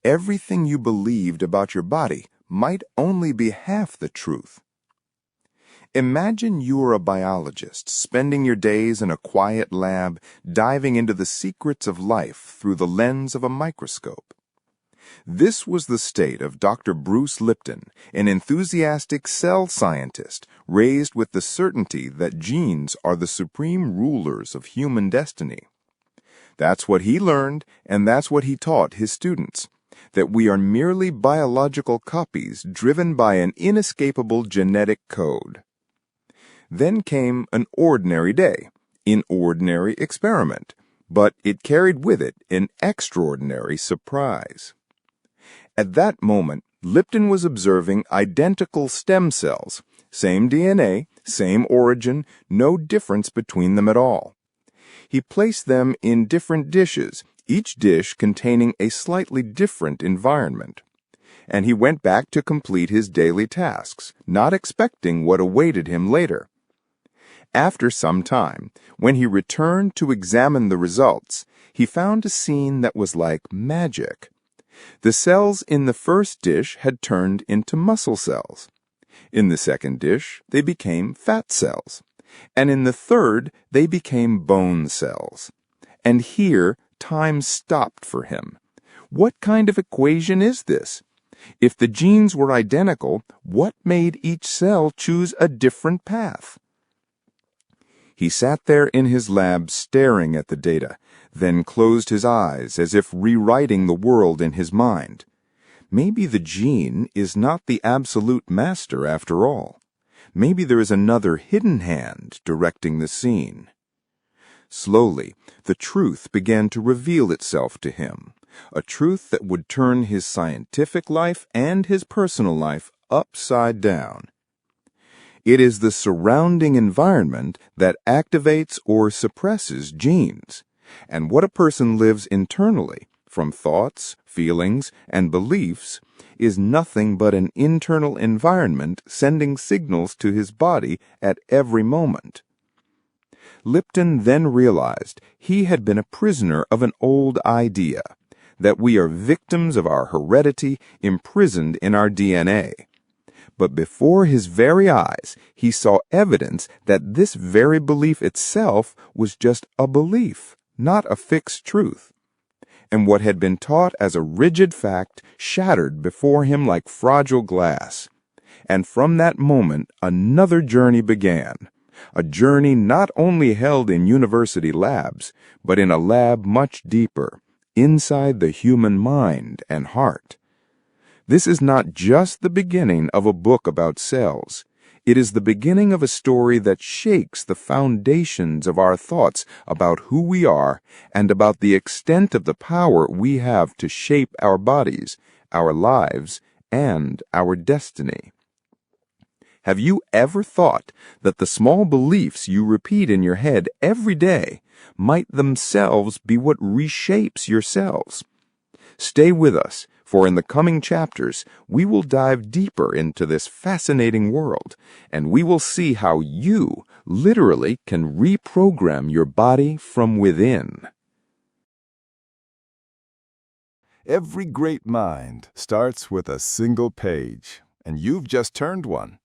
everything you believed about your body might only be half the truth. Imagine you are a biologist, spending your days in a quiet lab, diving into the secrets of life through the lens of a microscope. This was the state of Dr. Bruce Lipton, an enthusiastic cell scientist raised with the certainty that genes are the supreme rulers of human destiny. That's what he learned, and that's what he taught his students, that we are merely biological copies driven by an inescapable genetic code. Then came an ordinary day, an ordinary experiment, but it carried with it an extraordinary surprise. At that moment, Lipton was observing identical stem cells, same DNA, same origin, no difference between them at all. He placed them in different dishes, each dish containing a slightly different environment. And he went back to complete his daily tasks, not expecting what awaited him later. After some time, when he returned to examine the results, he found a scene that was like magic. The cells in the first dish had turned into muscle cells. In the second dish, they became fat cells. And in the third, they became bone cells. And here, time stopped for him. What kind of equation is this? If the genes were identical, what made each cell choose a different path? He sat there in his lab staring at the data, then closed his eyes as if rewriting the world in his mind. Maybe the gene is not the absolute master after all. Maybe there is another hidden hand directing the scene. Slowly, the truth began to reveal itself to him, a truth that would turn his scientific life and his personal life upside down. It is the surrounding environment that activates or suppresses genes, and what a person lives internally, from thoughts, feelings, and beliefs, is nothing but an internal environment sending signals to his body at every moment. Lipton then realized he had been a prisoner of an old idea, that we are victims of our heredity imprisoned in our DNA. But before his very eyes, he saw evidence that this very belief itself was just a belief, not a fixed truth. And what had been taught as a rigid fact shattered before him like fragile glass. And from that moment, another journey began. A journey not only held in university labs, but in a lab much deeper, inside the human mind and heart. This is not just the beginning of a book about cells. It is the beginning of a story that shakes the foundations of our thoughts about who we are and about the extent of the power we have to shape our bodies, our lives, and our destiny. Have you ever thought that the small beliefs you repeat in your head every day might themselves be what reshapes your cells? Stay with us, for in the coming chapters, we will dive deeper into this fascinating world, and we will see how you literally can reprogram your body from within. Every great mind starts with a single page, and you've just turned one.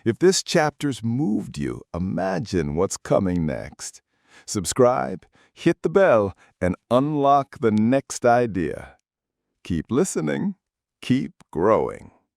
If this chapter's moved you, imagine what's coming next. Subscribe, hit the bell, and unlock the next idea. Keep listening, keep growing.